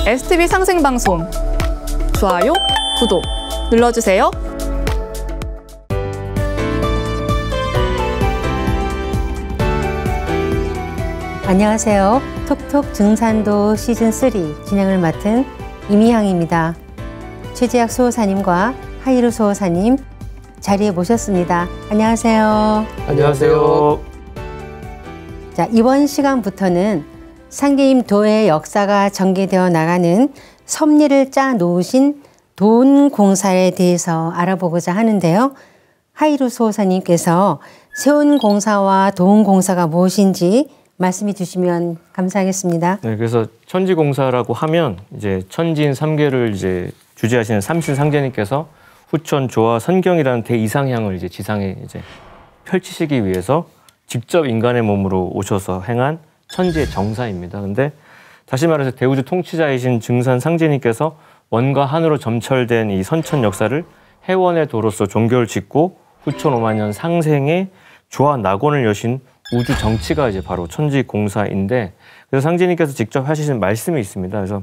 STV 상생방송 좋아요, 구독 눌러주세요. 안녕하세요. 톡톡 증산도 시즌3 진행을 맡은 이미향입니다. 최재학 수호사님과 하이루 수호사님 자리에 모셨습니다. 안녕하세요. 안녕하세요. 자, 이번 시간부터는 상계님 도의 역사가 전개되어 나가는 섭리를 짜 놓으신 도운공사에 대해서 알아보고자 하는데요. 하이루 수호사님께서 세운공사와 도운공사가 무엇인지 말씀해 주시면 감사하겠습니다. 네, 그래서 천지공사라고 하면 이제 천지인 3계를 이제 주재하시는 삼신 상제님께서 후천, 조화, 선경이라는 대이상향을 이제 지상에 이제 펼치시기 위해서 직접 인간의 몸으로 오셔서 행한 천지의 정사입니다. 근데 다시 말해서 대우주 통치자이신 증산 상제님께서 원과 한으로 점철된 이 선천 역사를 해원의 도로서 종교를 짓고 후천 5만 년 상생의 조화 낙원을 여신 우주 정치가 이제 바로 천지공사인데, 그래서 상제님께서 직접 하시는 말씀이 있습니다. 그래서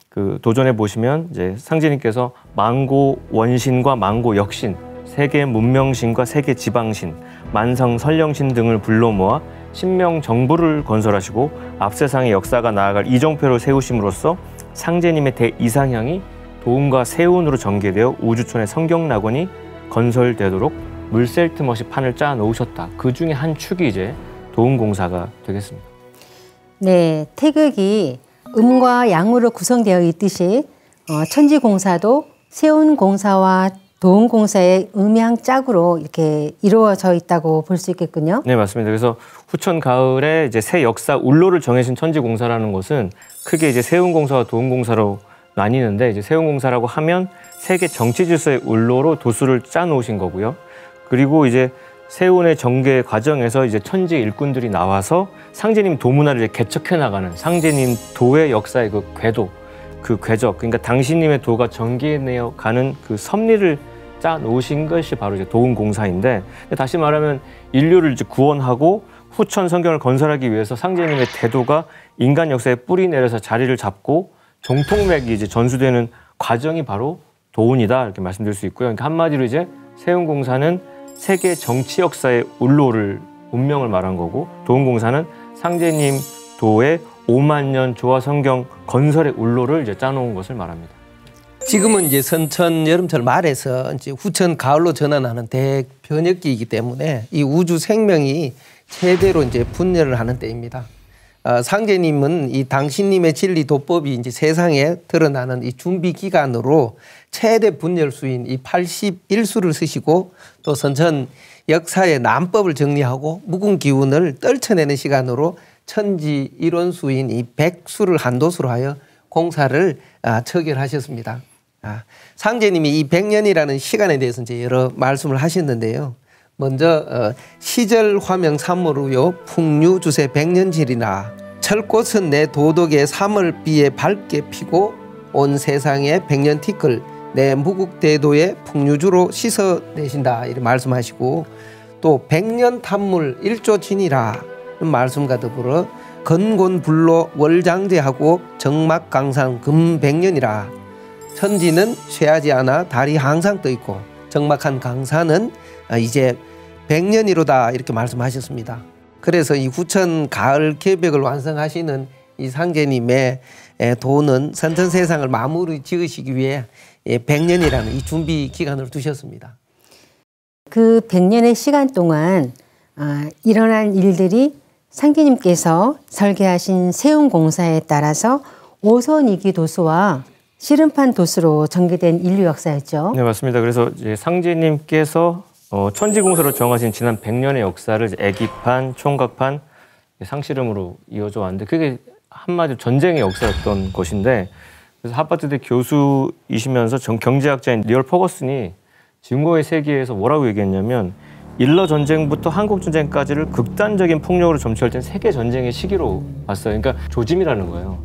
그 도전해 보시면 이제 상제님께서 망고 원신과 망고 역신, 세계 문명신과 세계 지방신, 만성 선령신 등을 불러 모아 신명 정부를 건설하시고 앞세상의 역사가 나아갈 이정표를 세우심으로써 상제님의 대이상향이 도운과 세운으로 전개되어 우주촌의 성경낙원이 건설되도록 물샐 틈 없이 판을 짜 놓으셨다. 그 중에 한 축이 이제 도운공사가 되겠습니다. 네, 태극이 음과 양으로 구성되어 있듯이 천지공사도 세운공사와 도운공사의 음양짝으로 이렇게 이루어져 있다고 볼 수 있겠군요. 네, 맞습니다. 그래서 후천 가을에 이제 새 역사 울로를 정해진 천지공사라는 것은 크게 이제 세운공사와 도운공사로 나뉘는데, 이제 세운공사라고 하면 세계 정치 질서의 울로로 도수를 짜 놓으신 거고요. 그리고 이제 세운의 전개 과정에서 이제 천지 일꾼들이 나와서 상제님 도문화를 이제 개척해 나가는 상제님 도의 역사의 그 궤도, 그 궤적, 그러니까 당신님의 도가 전개되어 가는 그 섭리를 짜 놓으신 것이 바로 이제 도운공사인데, 다시 말하면 인류를 이제 구원하고 후천 성경을 건설하기 위해서 상제님의 태도가 인간 역사에 뿌리 내려서 자리를 잡고 정통맥이 이제 전수되는 과정이 바로 도운이다, 이렇게 말씀드릴 수 있고요. 그러니까 한마디로 이제 세운공사는 세계 정치 역사의 울로를 운명을 말한 거고, 도운공사는 상제님 도의 5만 년 조화 성경 건설의 울로를 이제 짜놓은 것을 말합니다. 지금은 이제 선천 여름철 말에서 이제 후천 가을로 전환하는 대변혁기이기 때문에 이 우주 생명이 최대로 이제 분열을 하는 때입니다. 상제님은 이 당신님의 진리 도법이 이제 세상에 드러나는 이 준비 기간으로 최대 분열수인 이 81수를 쓰시고, 또 선천 역사의 난법을 정리하고 묵은 기운을 떨쳐내는 시간으로 천지 일원수인 이 100수를 한도수로 하여 공사를 처결하셨습니다. 상제님이 이 100년이라는 시간에 대해서 이제 여러 말씀을 하셨는데요. 먼저 시절 화명 삼월우요 풍류주세 100년질이나 철꽃은 내 도덕의 삼월비에 밝게 피고 온 세상에 100년 티끌 내 무국대도의 풍류주로 씻어내신다, 이렇게 말씀하시고, 또 100년 탐물 일조진이라 말씀과 더불어 건곤불로 월장제하고 정막강상 금 100년이라 천지는 쇠하지 않아 달이 항상 떠있고 정막한 강산은 이제 100년이로다, 이렇게 말씀하셨습니다. 그래서 이 후천 가을 개벽을 완성하시는 이 상제님의 도는 선천 세상을 마무리 지으시기 위해 100년이라는 이 준비 기간을 두셨습니다. 그 100년의 시간 동안 일어난 일들이 상계님께서 설계하신 세운공사에 따라서 오선이기 도수와 씨름판 도수로 전개된 인류 역사였죠. 네, 맞습니다. 그래서 이제 상제님께서 천지공사로 정하신 지난 100년의 역사를 이제 애기판, 총각판, 상씨름으로 이어져 왔는데, 그게 한마디로 전쟁의 역사였던 것인데, 그래서 하버드대 교수이시면서 경제학자인 리얼 퍼거슨이 증오의 세계에서 뭐라고 얘기했냐면, 일러 전쟁부터 한국 전쟁까지를 극단적인 폭력으로 점철된 세계 전쟁의 시기로 봤어요. 그러니까 조짐이라는 거예요.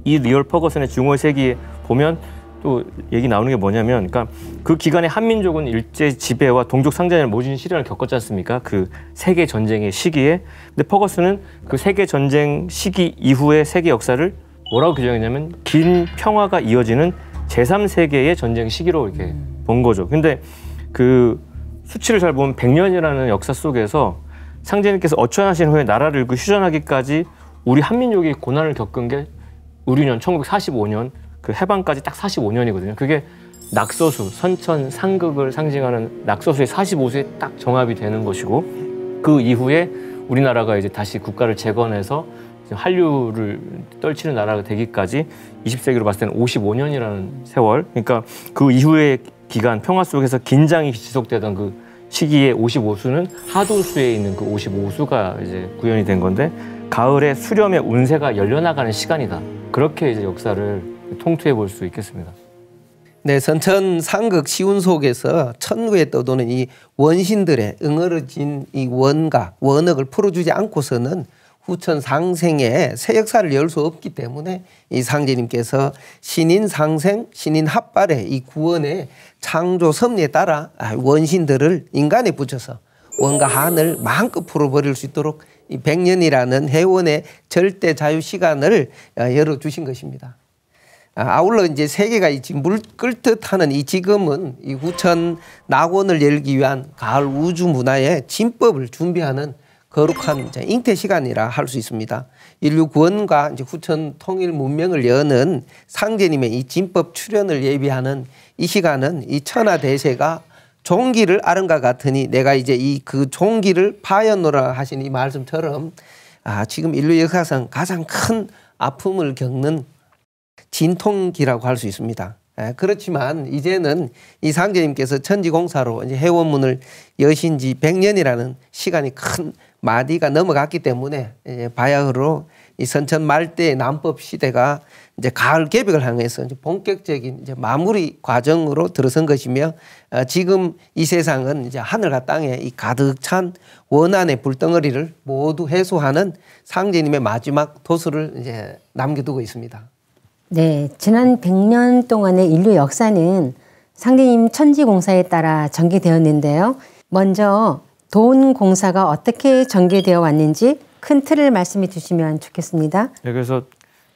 이 리얼 퍼거슨의 증오의 세기에 보면 또 얘기 나오는 게 뭐냐면, 그러니까 그 기간에 한민족은 일제 지배와 동족 상잔의 모진 시련을 겪었지 않습니까? 그 세계 전쟁의 시기에. 근데 퍼거슨은 그 세계 전쟁 시기 이후의 세계 역사를 뭐라고 규정했냐면 긴 평화가 이어지는 제3세계의 전쟁 시기로 이렇게 본 거죠. 근데 그 수치를 잘 보면 100년이라는 역사 속에서 상제님께서 어천하신 후에 나라를 잃고 휴전하기까지 우리 한민족이 고난을 겪은 게 우리년 1945년 그 해방까지 딱 45년이거든요. 그게 낙서수, 선천, 상극을 상징하는 낙서수의 45수에 딱 정합이 되는 것이고 그 이후에 우리나라가 이제 다시 국가를 재건해서 한류를 떨치는 나라가 되기까지 20세기로 봤을 때는 55년이라는 세월. 그러니까 그 이후의 기간 평화 속에서 긴장이 지속되던 그 시기에 55수는 하도수에 있는 그 55수가 이제 구현이 된 건데 가을에 수렴의 운세가 열려나가는 시간이다. 그렇게 이제 역사를 통틀어 볼 수 있겠습니다. 네, 선천 상극 시운 속에서 천구에 떠도는 이 원신들의 응어러진 이 원각, 원억을 풀어주지 않고서는 후천 상생에 새 역사를 열 수 없기 때문에 이 상제님께서 신인 상생, 신인 합발의 이 구원의 창조 섭리에 따라 원신들을 인간에 붙여서 원과 한을 마음껏 풀어버릴 수 있도록 이 100년이라는 해원의 절대 자유 시간을 열어주신 것입니다. 아울러 이제 세계가 물 끓듯 하는 이 지금은 이 후천 낙원을 열기 위한 가을 우주 문화의 진법을 준비하는 거룩한 잉태 시간이라 할 수 있습니다. 인류 구원과 이제 후천 통일 문명을 여는 상제님의 이 진법 출현을 예비하는 이 시간은 이 천하 대세가 종기를 아른가 같으니 내가 이제 이 그 종기를 파였노라 하신 이 말씀처럼 지금 인류 역사상 가장 큰 아픔을 겪는 진통기라고 할 수 있습니다. 그렇지만 이제는 이 상제님께서 천지공사로 이제 해원문을 여신 지 100년이라는 시간이 큰 마디가 넘어갔기 때문에 바야흐로 이 선천 말대의 남법 시대가 이제 가을 개벽을 향해서 이제 본격적인 이제 마무리 과정으로 들어선 것이며 지금 이 세상은 이제 하늘과 땅에 이 가득 찬 원한의 불덩어리를 모두 해소하는 상제님의 마지막 도수를 이제 남겨두고 있습니다. 네, 지난 100년 동안의 인류 역사는 상제님 천지공사에 따라 전개되었는데요. 먼저 도운공사가 어떻게 전개되어 왔는지 큰 틀을 말씀해 주시면 좋겠습니다. 네, 그래서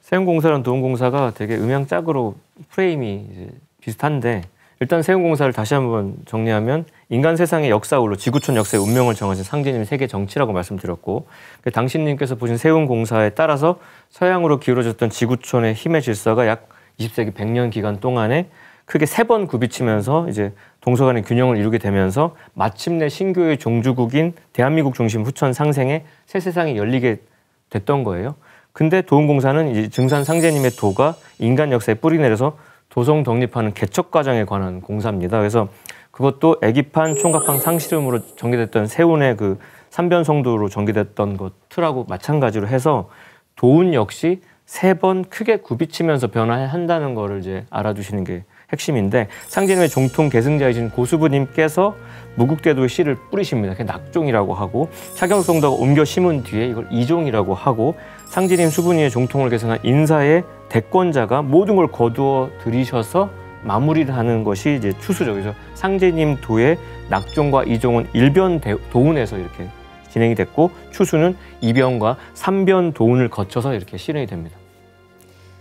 세운공사랑 도운공사가 되게 음양짝으로 프레임이 이제 비슷한데 일단 세운공사를 다시 한번 정리하면 인간 세상의 역사울로 지구촌 역사의 운명을 정하신 상제님의 세계 정치라고 말씀드렸고 당신님께서 보신 세운공사에 따라서 서양으로 기울어졌던 지구촌의 힘의 질서가 약 20세기 100년 기간 동안에 크게 3번 굽이치면서 이제 동서간의 균형을 이루게 되면서 마침내 신교의 종주국인 대한민국 중심 후천 상생에 새 세상이 열리게 됐던 거예요. 근데 도운공사는 이제 증산 상제님의 도가 인간 역사에 뿌리 내려서 도성 독립하는 개척 과정에 관한 공사입니다. 그래서 그것도 애기판 총각판 상실음으로 전개됐던 세운의 그 삼변성도로 전개됐던 것 틀하고 마찬가지로 해서 도운 역시 3번 크게 굽이치면서 변화한다는 거를 이제 알아두시는 게 핵심인데 상제님의 종통 계승자이신 고수부님께서 무국대도의 씨를 뿌리십니다. 그게 낙종이라고 하고 차경성도가 옮겨 심은 뒤에 이걸 이종이라고 하고 상제님 수부님의 종통을 계승한 인사의 대권자가 모든 걸 거두어 들이셔서 마무리를 하는 것이 이제 추수죠. 그래서 상제님 도의 낙종과 이종은 일변 도운에서 이렇게 진행이 됐고 추수는 이변과 삼변 도운을 거쳐서 이렇게 실행이 됩니다.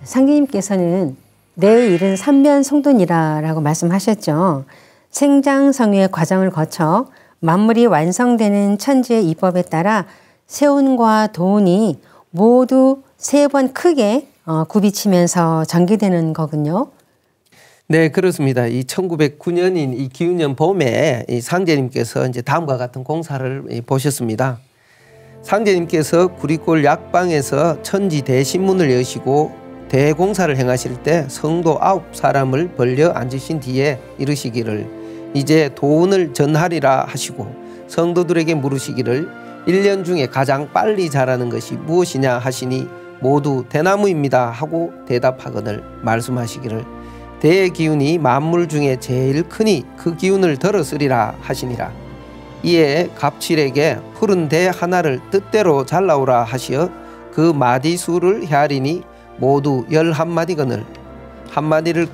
상제님께서는 내 일은 삼변 성돈이라고 말씀하셨죠. 생장성유의 과정을 거쳐 만물이 완성되는 천지의 이법에 따라 세운과 도운이 모두 3번 크게 굽이치면서 전개되는 거군요. 네, 그렇습니다. 이 1909년인 이 기운년 봄에 이 상제님께서 이제 다음과 같은 공사를 보셨습니다. 상제님께서 구리골 약방에서 천지 대신문을 여시고 대공사를 행하실 때 성도 9사람을 벌려 앉으신 뒤에 이르시기를 이제 도운을 전하리라 하시고 성도들에게 물으시기를 1년 중에 가장 빨리 자라는 것이 무엇이냐 하시니 모두 대나무입니다 하고 대답하거늘 말씀하시기를 대의 기운이 만물 중에 제일 크니 그 기운을 들었으리라 하시니라. 이에 갑칠에게 푸른 대 하나를 뜻대로 잘라오라 하시어 그 마디 수를 헤아리니 모두 11마디거늘 한 마디를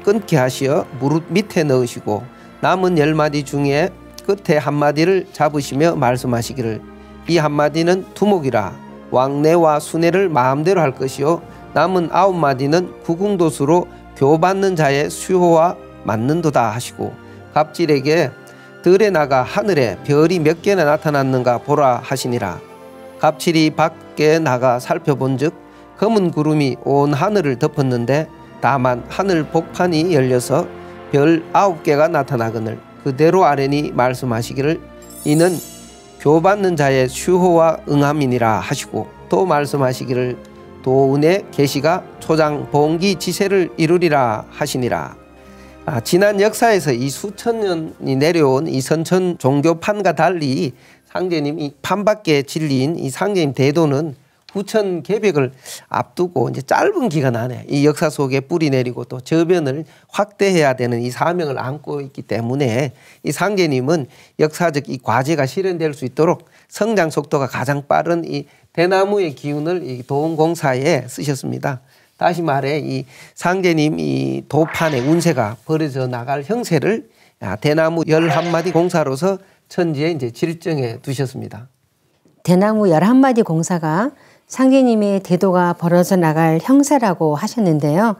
끊게 하시어 무릇 밑에 넣으시고 남은 10마디 중에 끝에 한 마디를 잡으시며 말씀하시기를 이 한마디는 두목이라 왕래와 순애를 마음대로 할 것이요 남은 9마디는 구궁도수로 교받는 자의 수호와 맞는도다 하시고 갑질에게 들에 나가 하늘에 별이 몇 개나 나타났는가 보라 하시니라. 갑질이 밖에 나가 살펴본즉 검은 구름이 온 하늘을 덮었는데 다만 하늘 복판이 열려서 별 9개가 나타나거늘 그대로 아뢰니 말씀하시기를 이는 교받는 자의 수호와 응함이니라 하시고 또 말씀하시기를 도운의 계시가 초장 봉기 지세를 이루리라 하시니라. 지난 역사에서 이 수천 년이 내려온 이 선천 종교판과 달리 상제님 이 판밖에 진리인 이 상제님 대도는 후천 개벽을 앞두고 이제 짧은 기간 안에 이 역사 속에 뿌리 내리고 또 저변을 확대해야 되는 이 사명을 안고 있기 때문에 이 상제님은 역사적 이 과제가 실현될 수 있도록 성장 속도가 가장 빠른 이 대나무의 기운을 이 도원공사에 쓰셨습니다. 다시 말해 이 상제님 이 도판의 운세가 벌어져 나갈 형세를 대나무 11마디 공사로서 천지에 이제 질정해 두셨습니다. 대나무 11마디 공사가 상제님의 대도가 벌어져 나갈 형세라고 하셨는데요.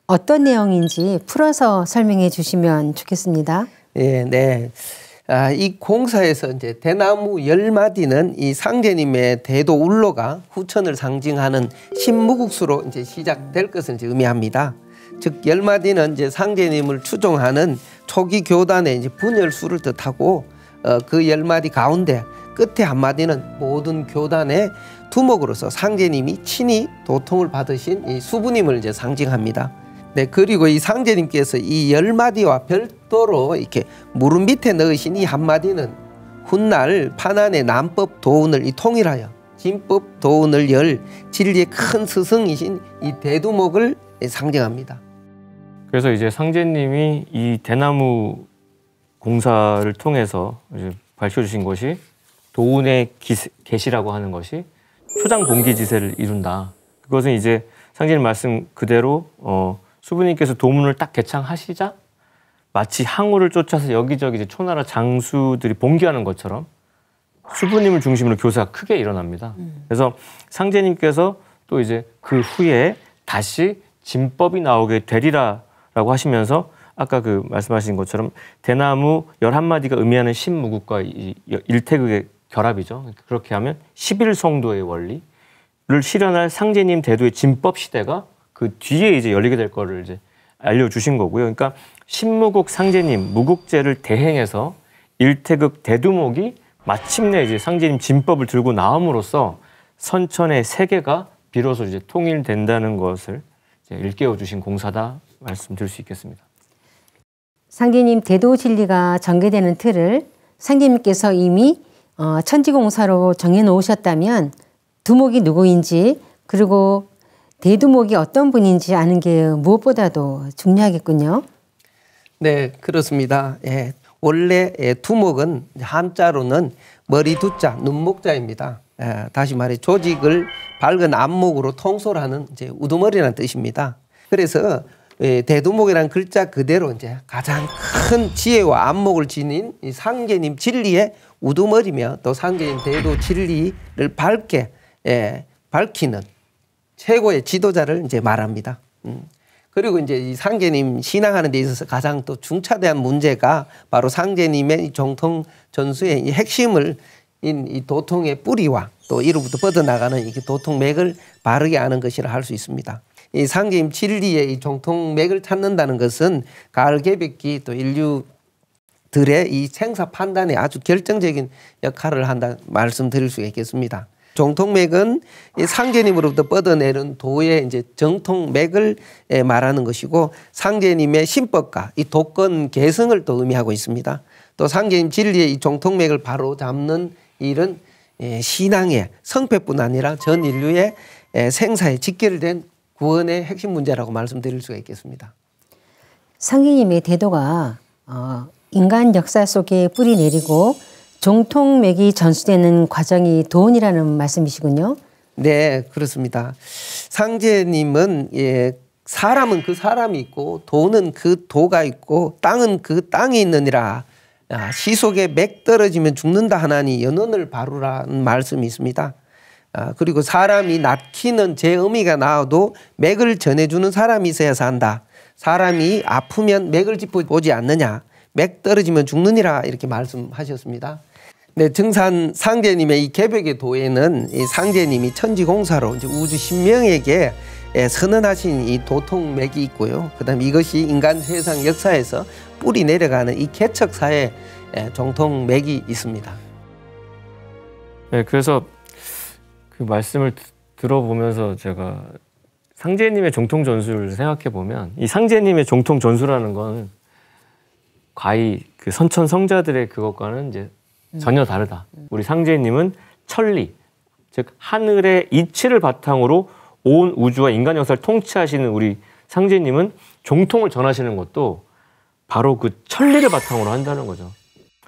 어떤 내용인지 풀어서 설명해 주시면 좋겠습니다. 네. 이 공사에서 이제 대나무 10마디는 이 상제님의 대도 울로가 후천을 상징하는 신무국수로 이제 시작될 것을 이제 의미합니다. 즉 10마디는 이제 상제님을 추종하는 초기 교단의 이제 분열수를 뜻하고 그 10마디 가운데 끝에 한 마디는 모든 교단의 두목으로서 상제님이 친히 도통을 받으신 이 수부님을 이제 상징합니다. 네, 그리고 이 상제님께서 이 10마디와 별도로 이렇게 무릎 밑에 넣으신 이 한마디는 훗날 판안의 남법 도운을 이 통일하여 진법 도운을 열 진리의 큰 스승이신 이 대두목을 상징합니다. 그래서 이제 상제님이 이 대나무 공사를 통해서 이제 밝혀주신 것이 도운의 계시라고 하는 것이 초장 봉기지세를 이룬다. 그것은 이제 상제님 말씀 그대로 수부님께서 도문을 딱 개창하시자 마치 항우를 쫓아서 여기저기 이제 초나라 장수들이 봉기하는 것처럼 수부님을 중심으로 교사가 크게 일어납니다. 그래서 상제님께서 또 이제 그 후에 다시 진법이 나오게 되리라라고 하시면서 아까 그 말씀하신 것처럼 대나무 11마디가 의미하는 신무국과 일태극의 결합이죠. 그렇게 하면 11성도의 원리를 실현할 상제님 대도의 진법 시대가 그 뒤에 이제 열리게 될 거를 이제 알려주신 거고요. 그러니까 신무국 상제님 무국제를 대행해서 일태극 대두목이 마침내 이제 상제님 진법을 들고 나옴으로써 선천의 세계가 비로소 이제 통일된다는 것을 이제 일깨워 주신 공사다 말씀드릴 수 있겠습니다. 상제님 대도 진리가 전개되는 틀을 상제님께서 이미 천지공사로 정해놓으셨다면 두목이 누구인지 그리고 대두목이 어떤 분인지 아는 게 무엇보다도 중요하겠군요. 네, 그렇습니다. 예, 원래 두목은 한자로는 머리 두자, 눈목자입니다. 다시 말해 조직을 밝은 안목으로 통솔하는 이제 우두머리라는 뜻입니다. 그래서 대두목이라는 글자 그대로 이제 가장 큰 지혜와 안목을 지닌 이 상제님 진리의 우두머리며 또 상제님 대도 진리를 밝게 밝히는 최고의 지도자를 이제 말합니다. 그리고 이제 이 상제님 신앙하는 데 있어서 가장 또 중차대한 문제가 바로 상제님의 이 정통 전수의 이 핵심을 이 도통의 뿌리와 또 이로부터 뻗어나가는 이 도통맥을 바르게 아는 것이라 할 수 있습니다. 이 상제님 진리의 이 정통맥을 찾는다는 것은 가을 개벽기 또 인류들의 이 생사 판단에 아주 결정적인 역할을 한다 말씀드릴 수 있겠습니다. 정통맥은 이 상제님으로부터 뻗어내는 도의 이제 정통맥을 말하는 것이고 상제님의 신법과 이 도권 계승을 또 의미하고 있습니다. 또 상제님 진리의 이 정통맥을 바로 잡는 일은 신앙의 성패뿐 아니라 전 인류의 생사에 직결된 구원의 핵심 문제라고 말씀드릴 수가 있겠습니다. 상제님의 대도가 인간 역사 속에 뿌리 내리고 정통맥이 전수되는 과정이 도운이라는 말씀이시군요. 네, 그렇습니다. 상제님은 사람은 그 사람이 있고 도는 그 도가 있고 땅은 그 땅이 있느니라. 시 속에 맥 떨어지면 죽는다 하나니 연원을 바루라는 말씀이 있습니다. 그리고 사람이 낳기는 제 의미가 나와도 맥을 전해주는 사람이 있어야 산다. 사람이 아프면 맥을 짚어보지 않느냐. 맥 떨어지면 죽느니라 이렇게 말씀하셨습니다. 네, 증산 상제님의 이 개벽의 도에는 이 상제님이 천지공사로 이제 우주 신명에게 선언하신 이 도통맥이 있고요. 그다음 이것이 인간 세상 역사에서 뿌리 내려가는 이 개척사의 정통맥이 있습니다. 네, 그래서 그 말씀을 들어보면서 제가 상제님의 정통 전술을 생각해 보면 이 상제님의 정통 전술이라는 건 과히 그 선천 성자들의 그것과는 이제 전혀 다르다. 우리 상제님은 천리, 즉 하늘의 이치를 바탕으로 온 우주와 인간 역사를 통치하시는 우리 상제님은 정통을 전하시는 것도 바로 그 천리를 바탕으로 한다는 거죠.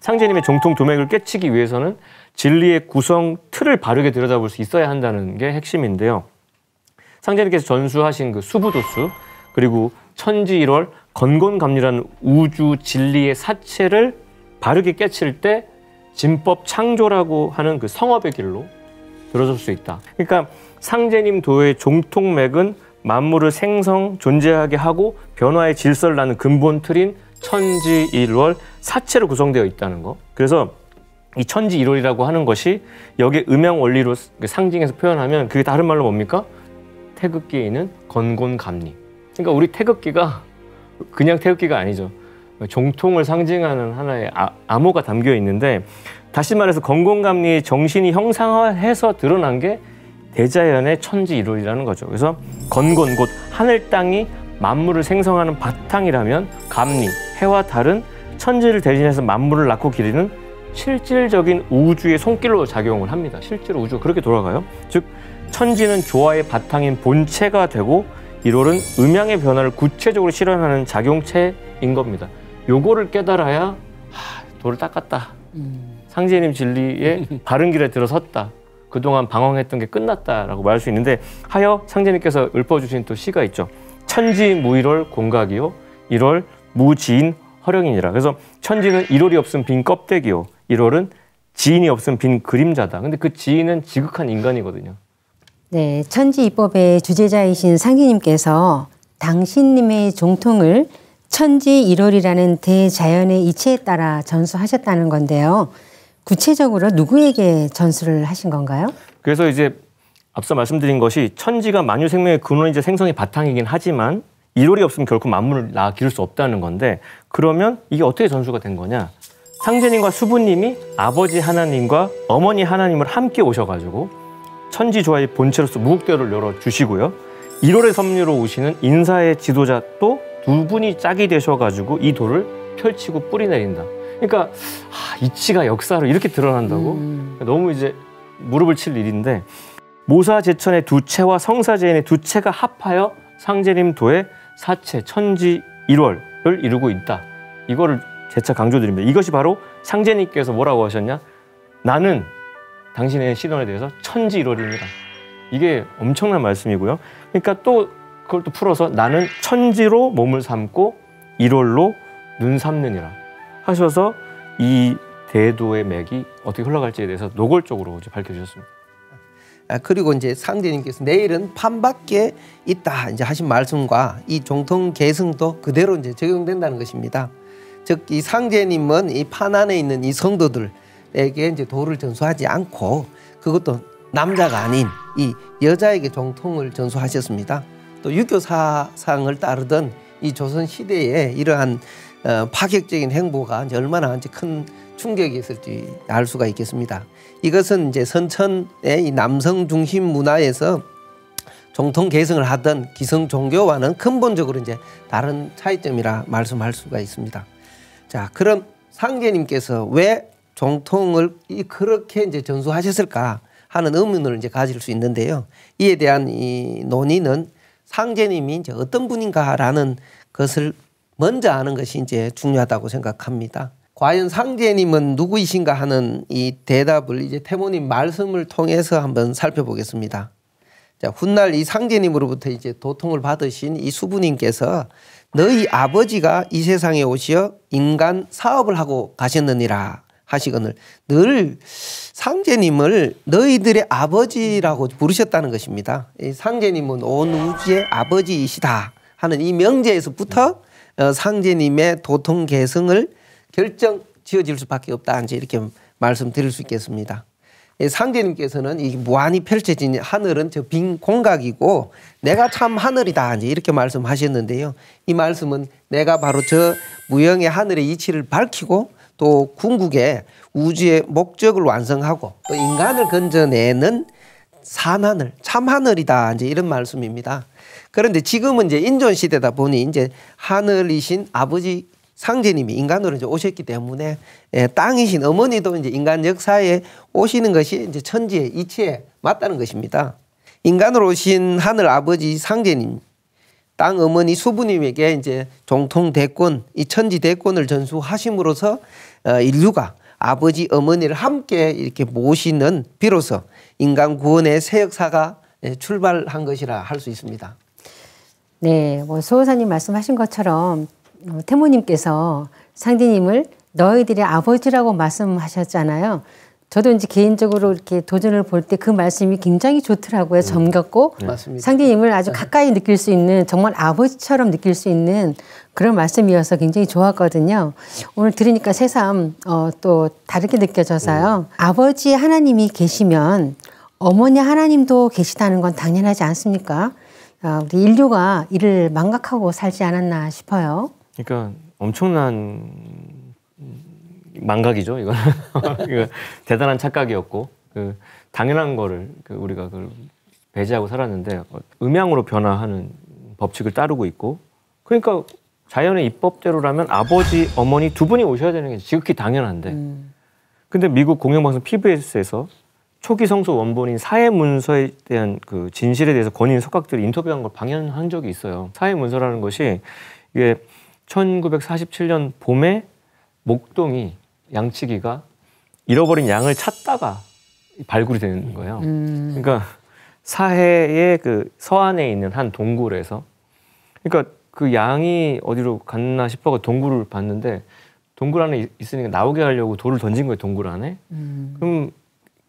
상제님의 정통 도맥을 깨치기 위해서는 진리의 구성 틀을 바르게 들여다볼 수 있어야 한다는 게 핵심인데요. 상제님께서 전수하신 그 수부도수 그리고 천지일월 건곤감리라는 우주 진리의 사체를 바르게 깨칠 때 진법 창조라고 하는 그 성업의 길로 들어설 수 있다. 그러니까 상제님 도의 정통맥은 만물을 생성, 존재하게 하고 변화의 질서를 낳는 근본 틀인 천지일월 사체로 구성되어 있다는 거. 그래서 이 천지일월이라고 하는 것이 여기에 음양 원리로 상징해서 표현하면 그게 다른 말로 뭡니까? 태극기에 있는 건곤감리. 그러니까 우리 태극기가 그냥 태극기가 아니죠. 정통을 상징하는 하나의 암호가 담겨 있는데 다시 말해서 건곤감리의 정신이 형상화해서 드러난 게 대자연의 천지일월이라는 거죠. 그래서 건곤 곧 하늘 땅이 만물을 생성하는 바탕이라면 감리, 해와 달은 천지를 대신해서 만물을 낳고 기르는 실질적인 우주의 손길로 작용을 합니다. 실제로 우주가 그렇게 돌아가요. 즉 천지는 조화의 바탕인 본체가 되고 일월은 음양의 변화를 구체적으로 실현하는 작용체인 겁니다. 요거를 깨달아야 도를 닦았다. 상제님 진리의 바른 길에 들어섰다. 그동안 방황했던 게 끝났다라고 말할 수 있는데 하여 상제님께서 읊어주신 또 시가 있죠. 천지무일월 공각이요 일월 무지인 허령이니라. 그래서 천지는 일월이 없음 빈 껍데기요 일월은 지인이 없음 빈 그림자다. 근데 그 지인은 지극한 인간이거든요. 네, 천지이법의 주제자이신 상제님께서 당신님의 정통을 천지일월이라는 대자연의 이치에 따라 전수하셨다는 건데요. 구체적으로 누구에게 전수를 하신 건가요? 그래서 이제 앞서 말씀드린 것이 천지가 만유 생명의 근원이자 생성의 바탕이긴 하지만 일월이 없으면 결코 만물을 낳아 기를 수 없다는 건데 그러면 이게 어떻게 전수가 된 거냐? 상제님과 수부님이 아버지 하나님과 어머니 하나님을 함께 오셔가지고 천지조화의 본체로서 무국대를 열어주시고요. 1월의 섭리로 오시는 인사의 지도자 또 두 분이 짝이 되셔가지고 이 도를 펼치고 뿌리 내린다. 그러니까 이치가 역사로 이렇게 드러난다고? 너무 이제 무릎을 칠 일인데 모사제천의 두 체와 성사제인의 두 체가 합하여 상제님 도의 사체 천지 1월을 이루고 있다. 이거를 재차 강조드립니다. 이것이 바로 상제님께서 뭐라고 하셨냐? 나는 당신의 신원에 대해서 천지 1월입니다. 이게 엄청난 말씀이고요. 그러니까 또 그걸 또 풀어서 나는 천지로 몸을 삼고 1월로 눈 삼느니라 하셔서 이 대도의 맥이 어떻게 흘러갈지에 대해서 노골적으로 이제 밝혀주셨습니다. 그리고 이제 상제님께서 내일은 판밖에 있다 이제 하신 말씀과 이 정통 계승도 그대로 이제 적용된다는 것입니다. 즉 이 상제님은 이 판 안에 있는 이 성도들에게 이제 도를 전수하지 않고 그것도 남자가 아닌 이 여자에게 정통을 전수하셨습니다. 또 유교 사상을 따르던 이 조선 시대에 이러한 파격적인 행보가 이제 얼마나 이제 큰 충격이 있을지 알 수가 있겠습니다. 이것은 이제 선천의 이 남성 중심 문화에서 정통 계승을 하던 기성 종교와는 근본적으로 이제 다른 차이점이라 말씀할 수가 있습니다. 자, 그럼 상제님께서 왜 정통을 그렇게 이제 전수하셨을까 하는 의문을 이제 가질 수 있는데요. 이에 대한 이 논의는 상제님이 이제 어떤 분인가라는 것을 먼저 아는 것이 이제 중요하다고 생각합니다. 과연 상제님은 누구이신가 하는 이 대답을 이제 태모님 말씀을 통해서 한번 살펴보겠습니다. 자, 훗날 이 상제님으로부터 이제 도통을 받으신 이 수부님께서 너희 아버지가 이 세상에 오시어 인간 사업을 하고 가셨느니라 하시거늘 늘 상제님을 너희들의 아버지라고 부르셨다는 것입니다. 이 상제님은 온 우주의 아버지이시다 하는 이 명제에서부터 상제님의 도통 계승을 결정 지어질 수밖에 없다. 이제 이렇게 말씀드릴 수 있겠습니다. 상제님께서는 이 무한히 펼쳐진 하늘은 저 빈 공각이고 내가 참 하늘이다. 이제 이렇게 말씀하셨는데요. 이 말씀은 내가 바로 저 무형의 하늘의 이치를 밝히고 또 궁극의 우주의 목적을 완성하고 또 인간을 건져내는 산하늘, 참하늘이다. 이제 이런 말씀입니다. 그런데 지금은 이제 인존 시대다 보니 이제 하늘이신 아버지 상제님이 인간으로 이제 오셨기 때문에 땅이신 어머니도 이제 인간 역사에 오시는 것이 이제 천지의 이치에 맞다는 것입니다. 인간으로 오신 하늘 아버지 상제님, 땅 어머니 수부님에게 이제 종통 대권, 이 천지 대권을 전수하심으로써 인류가 아버지 어머니를 함께 이렇게 모시는 비로소 인간 구원의 새 역사가 출발한 것이라 할 수 있습니다. 네, 뭐 수호사님 말씀하신 것처럼 태모님께서 상제님을 너희들의 아버지라고 말씀하셨잖아요. 저도 이제 개인적으로 이렇게 도전을 볼 때 그 말씀이 굉장히 좋더라고요. 정겹고 맞습니다. 상제님을 아주 가까이 느낄 수 있는 정말 아버지처럼 느낄 수 있는 그런 말씀이어서 굉장히 좋았거든요. 오늘 들으니까 새삼 또 다르게 느껴져서요. 아버지 하나님이 계시면 어머니 하나님도 계시다는 건 당연하지 않습니까? 우리 인류가 이를 망각하고 살지 않았나 싶어요. 그러니까 엄청난 망각이죠. 이거는 이거 대단한 착각이었고 당연한 거를 우리가 그걸 배제하고 살았는데 음양으로 변화하는 법칙을 따르고 있고 그러니까 자연의 입법대로라면 아버지, 어머니 두 분이 오셔야 되는 게 지극히 당연한데 근데 미국 공영방송 PBS에서 초기 성소 원본인 사회문서에 대한 그 진실에 대해서 권위인 석학들이 인터뷰한 걸 방영한 적이 있어요. 사회문서라는 것이 이게 1947년 봄에 목동이 양치기가 잃어버린 양을 찾다가 발굴이 되는 거예요. 그러니까 사해의 그 서안에 있는 한 동굴에서 그러니까 그 양이 어디로 갔나 싶어서 동굴을 봤는데 동굴 안에 있으니까 나오게 하려고 돌을 던진 거예요. 동굴 안에. 그럼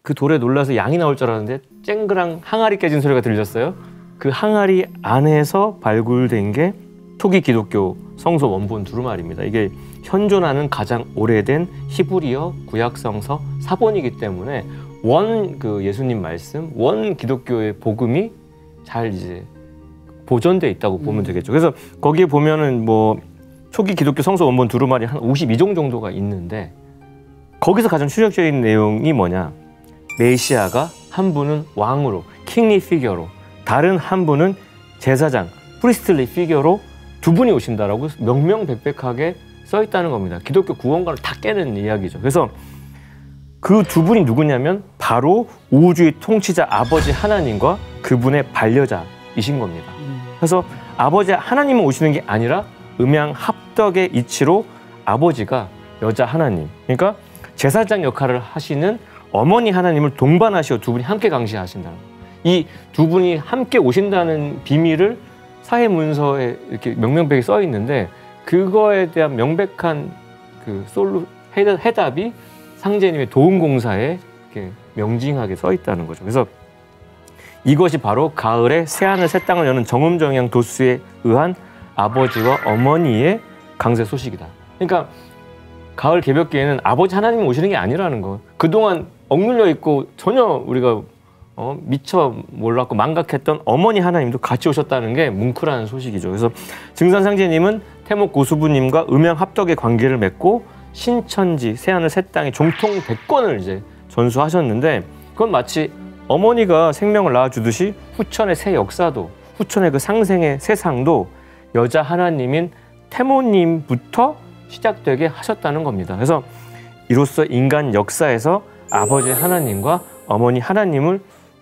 그 돌에 놀라서 양이 나올 줄 알았는데 쨍그랑 항아리 깨진 소리가 들렸어요. 그 항아리 안에서 발굴된 게 초기 기독교 성서 원본 두루마리입니다. 이게 현존하는 가장 오래된 히브리어 구약 성서 사본이기 때문에 원 그 예수님 말씀, 원 기독교의 복음이 잘 이제 보존돼 있다고 보면 되겠죠. 그래서 거기에 보면은 뭐 초기 기독교 성서 원본 두루마리 한 52종 정도가 있는데 거기서 가장 추적적인 내용이 뭐냐? 메시아가 한 분은 왕으로, 킹리 피겨로, 다른 한 분은 제사장, 프리스틀리 피겨로 두 분이 오신다라고 명명백백하게 써 있다는 겁니다. 기독교 구원관을 다 깨는 이야기죠. 그래서 그 두 분이 누구냐면 바로 우주의 통치자 아버지 하나님과 그분의 반려자이신 겁니다. 그래서 아버지 하나님은 오시는 게 아니라 음양 합덕의 이치로 아버지가 여자 하나님, 그러니까 제사장 역할을 하시는 어머니 하나님을 동반하시어 두 분이 함께 강시하신다는 거예요. 이 두 분이 함께 오신다는 비밀을 사회문서에 이렇게 명명백이 써 있는데 그거에 대한 명백한 그 해답이 상제님의 도움공사에 이렇게 명징하게 써 있다는 거죠. 그래서 이것이 바로 가을에 새하늘 새 땅을 여는 정음정양 도수에 의한 아버지와 어머니의 강세 소식이다. 그러니까 가을 개벽기에는 아버지 하나님이 오시는 게 아니라는 거. 그동안 억눌려 있고 전혀 우리가 미처 몰랐고 망각했던 어머니 하나님도 같이 오셨다는 게 뭉클한 소식이죠. 그래서 증산상제님은 태목 고수부님과 음양합덕의 관계를 맺고 신천지 새하늘 새 땅의 종통 백권을 이제 전수하셨는데 그건 마치 어머니가 생명을 낳아주듯이 후천의 새 역사도 후천의 그 상생의 세상도 여자 하나님인 태모님부터 시작되게 하셨다는 겁니다. 그래서 이로써 인간 역사에서 아버지 하나님과 어머니 하나님을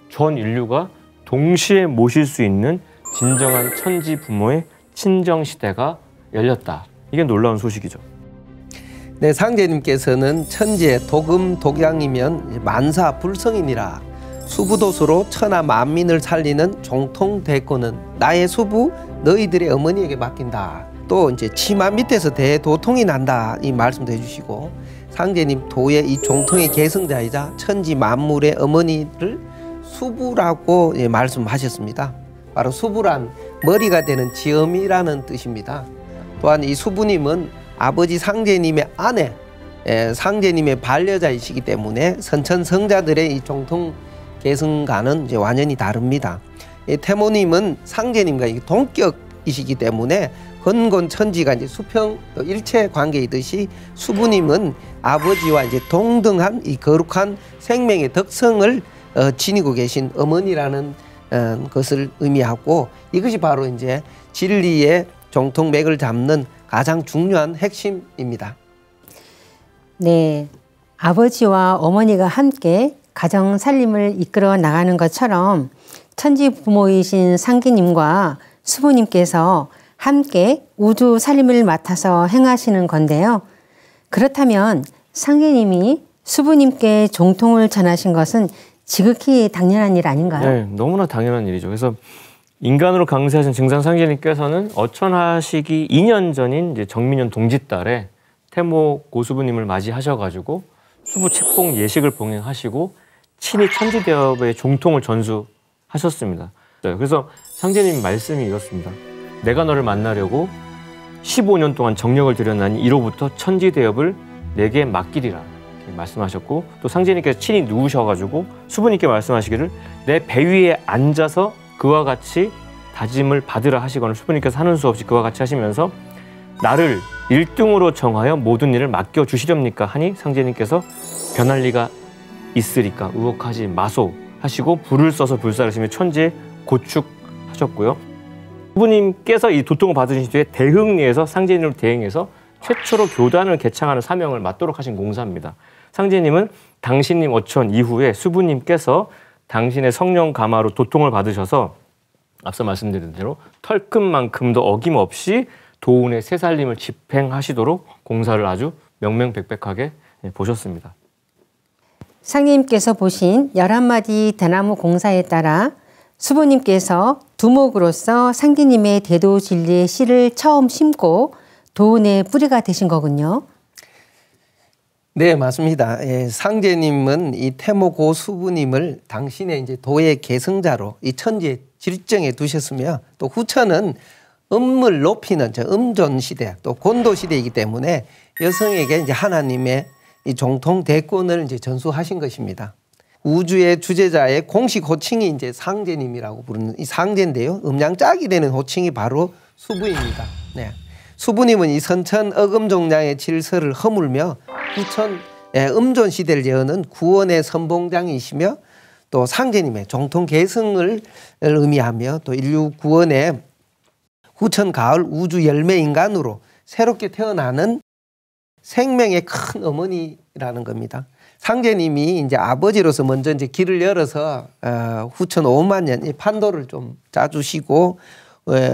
전 인류가 동시에 모실 수 있는 진정한 천지 부모의 친정 시대가 열렸다. 이게 놀라운 소식이죠. 네, 상제님께서는 천지의 독음 독양이면 만사 불성이니라. 수부도수로 천하 만민을 살리는 종통 대권은 나의 수부 너희들의 어머니에게 맡긴다. 또 이제 치마 밑에서 대도통이 난다 이 말씀도 해주시고 상제님 도의 이 종통의 계승자이자 천지 만물의 어머니를 수부라고 말씀하셨습니다. 바로 수부란 머리가 되는 지엄이라는 뜻입니다. 또한 이 수부님은 아버지 상제님의 아내, 상제님의 반려자이시기 때문에 선천성자들의 이 종통 계승과는 이제 완전히 다릅니다. 태모님은 상제님과 동격이시기 때문에 건곤천지가 이제 수평 일체 관계이듯이 수부님은 아버지와 이제 동등한 이 거룩한 생명의 덕성을 지니고 계신 어머니라는 것을 의미하고, 이것이 바로 이제 진리의 정통맥을 잡는 가장 중요한 핵심입니다. 네, 아버지와 어머니가 함께 가정 살림을 이끌어 나가는 것처럼 천지 부모이신 상기님과 수부님께서 함께 우주 살림을 맡아서 행하시는 건데요. 그렇다면 상기님이 수부님께 종통을 전하신 것은 지극히 당연한 일 아닌가요? 네, 너무나 당연한 일이죠. 그래서 인간으로 강세하신 증상 상제님께서는 어천하시기 2년 전인 이제 정민년 동짓달에 태모 고수부님을 맞이하셔가지고 수부 책봉 예식을 봉행하시고 친히 천지대업의 종통을 전수하셨습니다. 그래서 상제님 말씀이 이렇습니다. 내가 너를 만나려고 15년 동안 정력을 들였나니 이로부터 천지대업을 내게 맡기리라 이렇게 말씀하셨고, 또 상제님께서 친히 누우셔가지고 수부님께 말씀하시기를 내 배 위에 앉아서 그와 같이 다짐을 받으라 하시거나, 수부님께서 하는 수 없이 그와 같이 하시면서 나를 1등으로 정하여 모든 일을 맡겨주시렵니까 하니 상제님께서 변할 리가 있으리까 의혹하지 마소 하시고 불을 써서 불사르시며 천지에 고축하셨고요. 수부님께서 이 도통을 받으신 뒤에 대흥리에서 상제님을 대행해서 최초로 교단을 개창하는 사명을 맡도록 하신 공사입니다. 상제님은 당신님 어천 이후에 수부님께서 당신의 성령 가마로 도통을 받으셔서 앞서 말씀드린 대로 털끝만큼도 어김없이 도운의 새살림을 집행하시도록 공사를 아주 명명백백하게 보셨습니다. 상님께서 보신 11마디 대나무 공사에 따라 수부님께서 두목으로서 상기님의 대도 진리의 씨를 처음 심고 도운의 뿌리가 되신 거군요. 네, 맞습니다. 상제님은 이 태모 고수부님을 당신의 이제 도의 계승자로 이 천지의 질정에 두셨으며, 또 후천은 음을 높이는 음존 시대, 또 곤도 시대이기 때문에 여성에게 이제 하나님의 이 정통 대권을 이제 전수하신 것입니다. 우주의 주제자의 공식 호칭이 이제 상제님이라고 부르는 이 상제인데요. 음양짝이 되는 호칭이 바로 수부입니다. 네. 수부님은 이 선천 어금종량의 질서를 허물며 후천 음존 시대를 여는 구원의 선봉장이시며, 또 상제님의 정통 계승을 의미하며 또 인류 구원의 후천 가을 우주 열매 인간으로 새롭게 태어나는 생명의 큰 어머니라는 겁니다. 상제님이 이제 아버지로서 먼저 이제 길을 열어서 후천 5만 년 판도를 좀 짜주시고,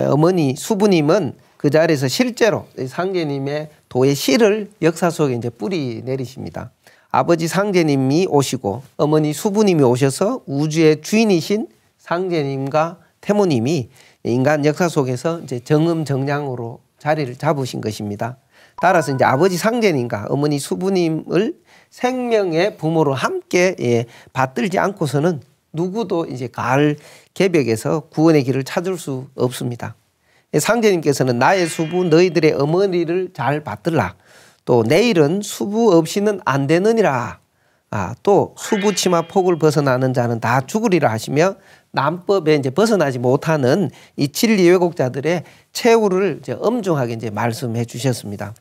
어머니 수부님은 그 자리에서 실제로 상제님의 도의 씨를 역사 속에 이제 뿌리 내리십니다. 아버지 상제님이 오시고 어머니 수부님이 오셔서 우주의 주인이신 상제님과 태모님이 인간 역사 속에서 이제 정음정량으로 자리를 잡으신 것입니다. 따라서 이제 아버지 상제님과 어머니 수부님을 생명의 부모로 함께 받들지 않고서는 누구도 이제 가을 개벽에서 구원의 길을 찾을 수 없습니다. 상제님께서는 나의 수부 너희들의 어머니를 잘 받들라. 또 내일은 수부 없이는 안 되느니라. 또 수부 치마 폭을 벗어나는 자는 다 죽으리라 하시며 남법에 이제 벗어나지 못하는 이 진리 왜곡자들의 최후를 이제 엄중하게 이제 말씀해 주셨습니다.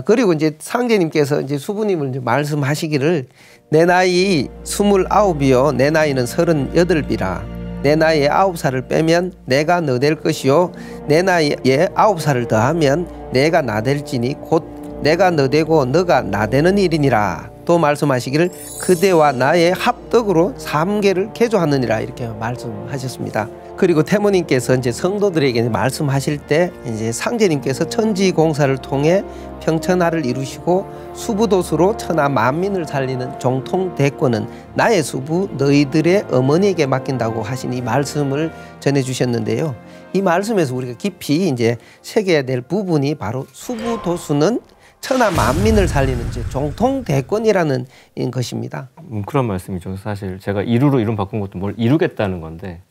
그리고 이제 상제님께서 이제 수부님을 이제 말씀하시기를 내 나이 29이요 내 나이는 38이라. 내 나이에 9살을 빼면 내가 너 될 것이요 내 나이에 9살을 더하면 내가 나 될지니 곧 내가 너 되고 너가 나 되는 일이니라. 또 말씀하시기를 그대와 나의 합덕으로 3계를 개조하느니라 이렇게 말씀하셨습니다. 그리고 태모님께서 이제 성도들에게 말씀하실 때 이제 상제님께서 천지 공사를 통해 평천하를 이루시고 수부도수로 천하 만민을 살리는 정통 대권은 나의 수부 너희들의 어머니에게 맡긴다고 하신 이 말씀을 전해 주셨는데요. 이 말씀에서 우리가 깊이 이제 새겨야 될 부분이 바로 수부도수는 천하 만민을 살리는 이제 정통대권이라는 것입니다. 그런 말씀이죠. 사실 제가 이루로 이름 바꾼 것도 뭘 이루겠다는 건데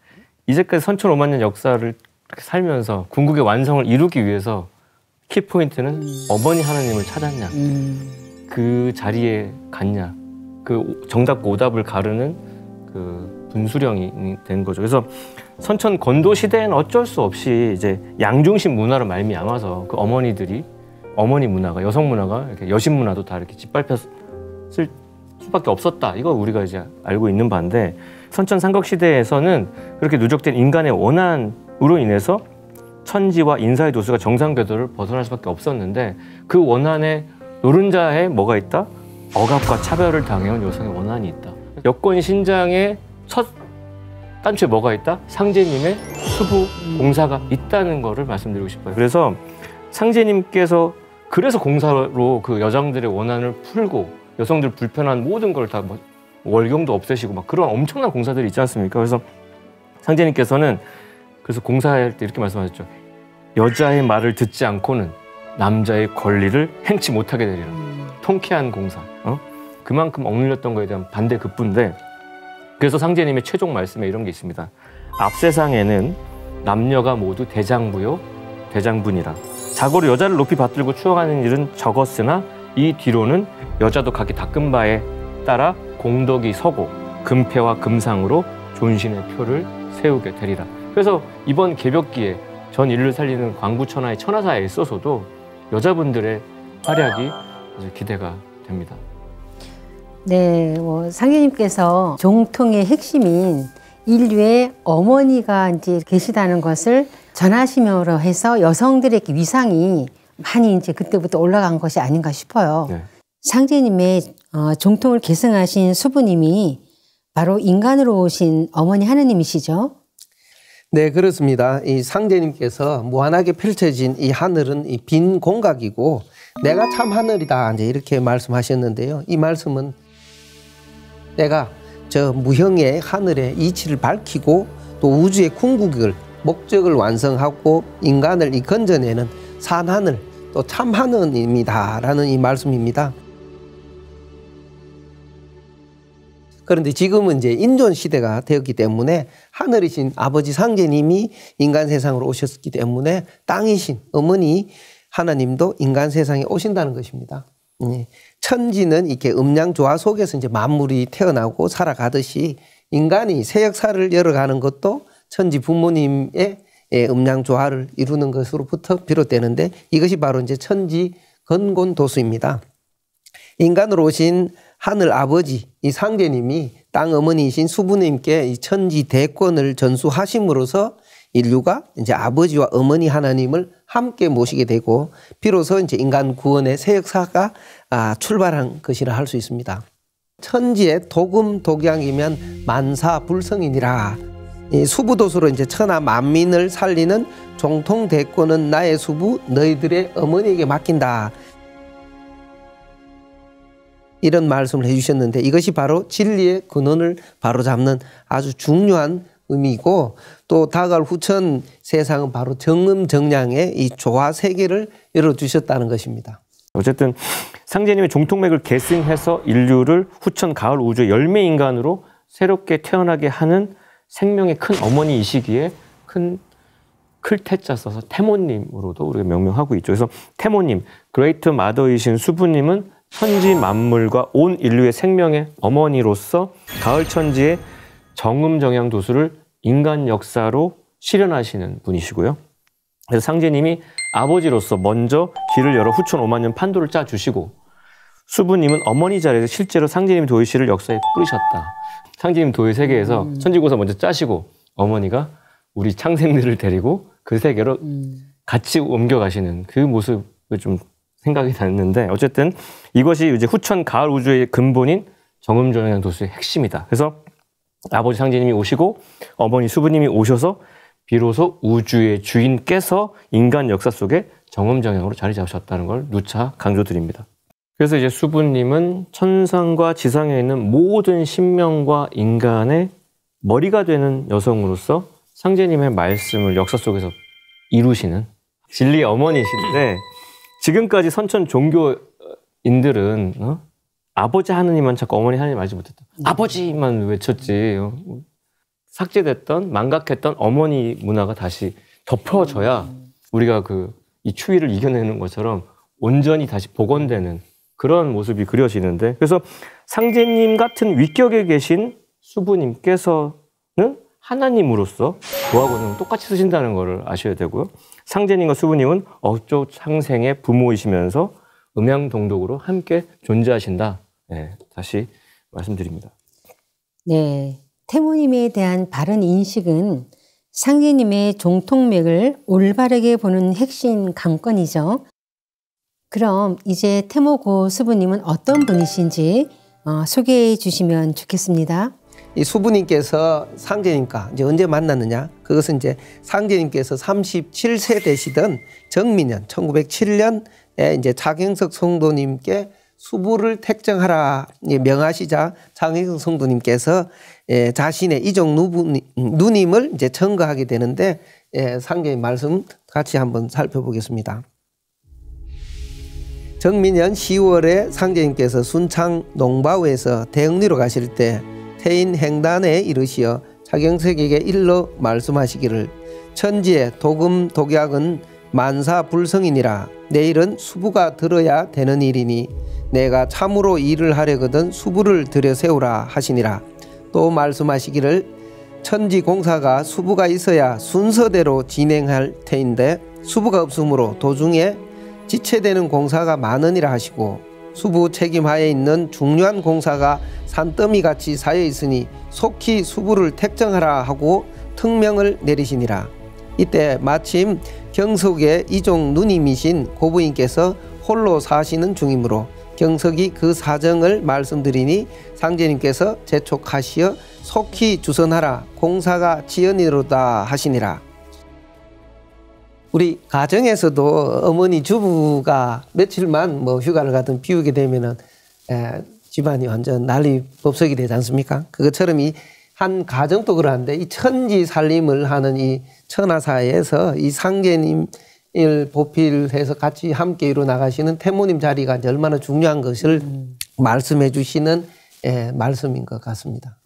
이제까지 선천 5만 년 역사를 살면서 궁극의 완성을 이루기 위해서 키포인트는 어머니 하나님을 찾았냐, 그 자리에 갔냐, 그 정답과 오답을 가르는 그 분수령이 된 거죠. 그래서 선천 건도 시대에는 어쩔 수 없이 이제 양중심 문화로 말미암아서 그 어머니들이 어머니 문화가 여성 문화가 이렇게 여신 문화도 다 이렇게 짓밟혔을 수밖에 없었다. 이거 우리가 이제 알고 있는 바인데 선천 삼국 시대에서는 그렇게 누적된 인간의 원한으로 인해서 천지와 인사의 도수가 정상 궤도를 벗어날 수밖에 없었는데 그 원한의 노른자에 뭐가 있다? 억압과 차별을 당해온 여성의 원한이 있다. 여권 신장의 첫 단추에 뭐가 있다? 상제님의 수부 공사가 있다는 거를 말씀드리고 싶어요. 그래서 상제님께서 그래서 공사로 그 여성들의 원한을 풀고 여성들 불편한 모든 걸 다 뭐 월경도 없애시고 막 그런 엄청난 공사들이 있지 않습니까? 그래서 상제님께서는 그래서 공사할 때 이렇게 말씀하셨죠. 여자의 말을 듣지 않고는 남자의 권리를 행치 못하게 되리라. 통쾌한 공사. 그만큼 억눌렸던 거에 대한 반대 급부인데 그래서 상제님의 최종 말씀에 이런 게 있습니다. 앞세상에는 남녀가 모두 대장부요 대장분이라. 자고로 여자를 높이 받들고 추앙하는 일은 적었으나 이 뒤로는 여자도 각기 닦은 바에 따라 공덕이 서고 금패와 금상으로 존신의 표를 세우게 되리라. 그래서 이번 개벽기에 전 인류를 살리는 광구천하의 천하사에 있어서도 여자분들의 활약이 아주 기대가 됩니다. 네, 상제님께서 정통의 핵심인 인류의 어머니가 이제 계시다는 것을 전하심으로 해서 여성들의 위상이 많이 이제 그때부터 올라간 것이 아닌가 싶어요. 네. 상제님의 정통을 계승하신 수부님이 바로 인간으로 오신 어머니 하느님이시죠? 네, 그렇습니다. 이 상제님께서 무한하게 펼쳐진 이 하늘은 이 빈 공각이고 내가 참 하늘이다 이제 이렇게 말씀하셨는데요. 이 말씀은 내가 저 무형의 하늘의 이치를 밝히고 또 우주의 궁극을 목적을 완성하고 인간을 이 건져내는 산하늘 또 참 하늘입니다라는 이 말씀입니다. 그런데 지금은 이제 인존 시대가 되었기 때문에 하늘이신 아버지 상제님이 인간 세상으로 오셨기 때문에 땅이신 어머니 하나님도 인간 세상에 오신다는 것입니다. 천지는 이렇게 음양조화 속에서 이제 만물이 태어나고 살아가듯이 인간이 새 역사를 열어가는 것도 천지 부모님의 음양조화를 이루는 것으로부터 비롯되는데 이것이 바로 이제 천지 건곤도수입니다. 인간으로 오신 하늘 아버지 이 상제님이 땅 어머니이신 수부님께 이 천지 대권을 전수하심으로써 인류가 이제 아버지와 어머니 하나님을 함께 모시게 되고 비로소 이제 인간 구원의 새 역사가 출발한 것이라 할 수 있습니다. 천지의 도금 독양이면 만사불성이니라. 이 수부도수로 이제 천하 만민을 살리는 정통 대권은 나의 수부 너희들의 어머니에게 맡긴다. 이런 말씀을 해주셨는데 이것이 바로 진리의 근원을 바로잡는 아주 중요한 의미이고 또 다가올 후천 세상은 바로 정음정량의 이 조화 세계를 열어주셨다는 것입니다. 어쨌든 상제님의 종통맥을 계승해서 인류를 후천 가을 우주의 열매 인간으로 새롭게 태어나게 하는 생명의 큰 어머니이시기에 큰 클테자 써서 태모님으로도 우리가 명명하고 있죠. 그래서 태모님, 그레이트 마더이신 수부님은 천지 만물과 온 인류의 생명의 어머니로서 가을 천지의 정음정양 도수를 인간 역사로 실현하시는 분이시고요. 그래서 상제님이 아버지로서 먼저 길을 열어 후천 5만 년 판도를 짜주시고 수부님은 어머니 자리에서 실제로 상제님 도의씨를 역사에 뿌리셨다. 상제님 도의 세계에서 천지고사 먼저 짜시고 어머니가 우리 창생들을 데리고 그 세계로 같이 옮겨가시는 그 모습을 좀 생각이 났는데 어쨌든 이것이 이제 후천 가을 우주의 근본인 정음정양 도수의 핵심이다. 그래서 아버지 상제님이 오시고 어머니 수부님이 오셔서 비로소 우주의 주인께서 인간 역사 속에 정음정양으로 자리 잡으셨다는 걸 누차 강조드립니다. 그래서 이제 수부님은 천상과 지상에 있는 모든 신명과 인간의 머리가 되는 여성으로서 상제님의 말씀을 역사 속에서 이루시는 진리의 어머니이신데 지금까지 선천 종교인들은 아버지 하느님만 자꾸 어머니 하느님 알지 못했다. 아버지만 외쳤지. 삭제됐던 망각했던 어머니 문화가 다시 덮어져야 우리가 이 추위를 이겨내는 것처럼 온전히 다시 복원되는 그런 모습이 그려지는데, 그래서 상제님 같은 위격에 계신 수부님께서는 하나님으로서 도화권을 똑같이 쓰신다는 것을 아셔야 되고요. 상제님과 수부님은 업조 상생의 부모이시면서 음양동독으로 함께 존재하신다. 네, 다시 말씀드립니다. 네, 태모님에 대한 바른 인식은 상제님의 종통맥을 올바르게 보는 핵심 관건이죠. 그럼 이제 태모고 수부님은 어떤 분이신지 소개해 주시면 좋겠습니다. 이 수부님께서 상제님과 이제 언제 만났느냐? 그것은 이제 상제님께서 37세 되시던 정민년 1907년에 이제 차경석 성도님께 수부를 택정하라 명하시자 차경석 성도님께서 자신의 이종 누님을 이제 청거하게 되는데, 상제님 말씀 같이 한번 살펴보겠습니다. 정민년 10월에 상제님께서 순창 농바우에서 대흥리로 가실 때 태인 행단에 이르시어 차경석에게 일러 말씀하시기를, 천지의 도금 독약은 만사불성이니라. 내일은 수부가 들어야 되는 일이니 내가 참으로 일을 하려거든 수부를 들여 세우라 하시니라. 또 말씀하시기를, 천지공사가 수부가 있어야 순서대로 진행할 테인데 수부가 없으므로 도중에 지체되는 공사가 많으니라 하시고, 수부 책임하에 있는 중요한 공사가 산더미같이 쌓여 있으니 속히 수부를 택정하라 하고 특명을 내리시니라. 이때 마침 경석의 이종 누님이신 고부인께서 홀로 사시는 중이므로 경석이 그 사정을 말씀드리니 상제님께서 재촉하시어 속히 주선하라. 공사가 지연이로다 하시니라. 우리 가정에서도 어머니 주부가 며칠만 휴가를 가든 비우게 되면은 집안이 완전 난리 법석이 되지 않습니까? 그것처럼 이 한 가정도 그러한데, 이 천지 살림을 하는 이 천하사에서 이 상제님을 보필해서 같이 함께 이루 나가시는 태모님 자리가 이제 얼마나 중요한 것을 말씀해 주시는 말씀인 것 같습니다.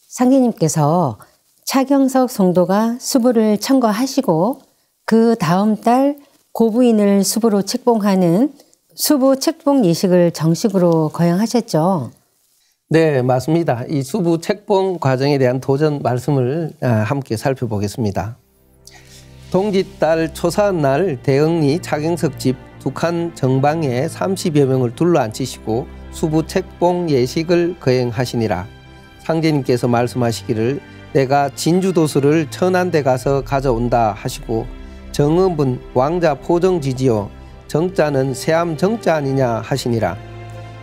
상제님께서 차경석 성도가 수부를 청거하시고 그 다음 달 고부인을 수부로 책봉하는 수부 책봉 예식을 정식으로 거행하셨죠. 네, 맞습니다. 이 수부 책봉 과정에 대한 도전 말씀을 함께 살펴보겠습니다. 동짓달 초사한 날 대흥리 차경석 집 두 칸 정방에 30여 명을 둘러앉히시고 수부 책봉 예식을 거행하시니라. 상제님께서 말씀하시기를, 내가 진주도수를 천안대 가서 가져온다 하시고, 정음은 왕자 포정지지요 정자는 세암 정자 아니냐 하시니라.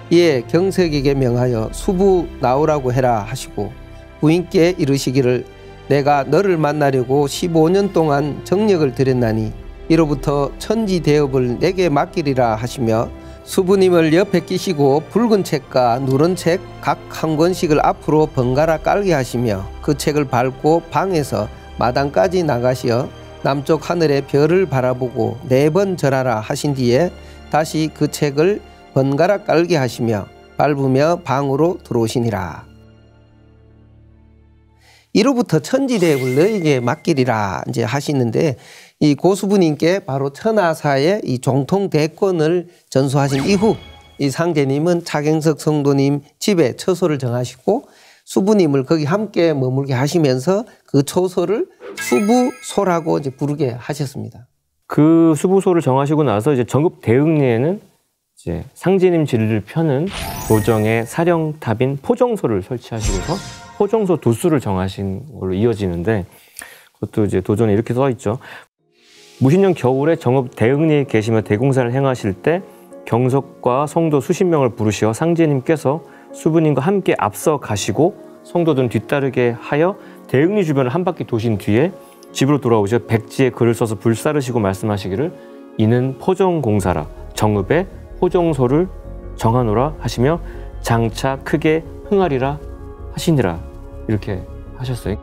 이에 경석에게 명하여 수부 나오라고 해라 하시고, 부인께 이르시기를, 내가 너를 만나려고 15년 동안 정력을 들였나니 이로부터 천지 대업을 내게 맡기리라 하시며, 수부님을 옆에 끼시고 붉은 책과 누런 책 각 한 권씩을 앞으로 번갈아 깔게 하시며, 그 책을 밟고 방에서 마당까지 나가시어 남쪽 하늘의 별을 바라보고 4번 절하라 하신 뒤에 다시 그 책을 번갈아 깔게 하시며 밟으며 방으로 들어오시니라. 이로부터 천지대업을 너에게 맡기리라 이제 하시는데, 이 고수부님께 바로 천하사의 이 종통 대권을 전수하신 이후 이 상제님은 차경석 성도님 집에 처소를 정하시고 수부님을 거기 함께 머물게 하시면서 그 처소를 수부소라고 이제 부르게 하셨습니다. 그 수부소를 정하시고 나서 이제 전국 대흥리에는 이제 상제님 진리를 펴는 도정의 사령탑인 포정소를 설치하시고서 포정소 도수를 정하신 걸로 이어지는데, 그것도 이제 도전에 이렇게 써 있죠. 무신년 겨울에 정읍 대흥리에 계시며 대공사를 행하실 때 경석과 성도 수십 명을 부르시어 상제님께서 수부님과 함께 앞서 가시고 성도들은 뒤따르게 하여 대흥리 주변을 한 바퀴 도신 뒤에 집으로 돌아오셔 백지에 글을 써서 불사르시고 말씀하시기를, 이는 포정공사라 정읍에 포정소를 정하노라 하시며 장차 크게 흥하리라 하시니라, 이렇게 하셨어요.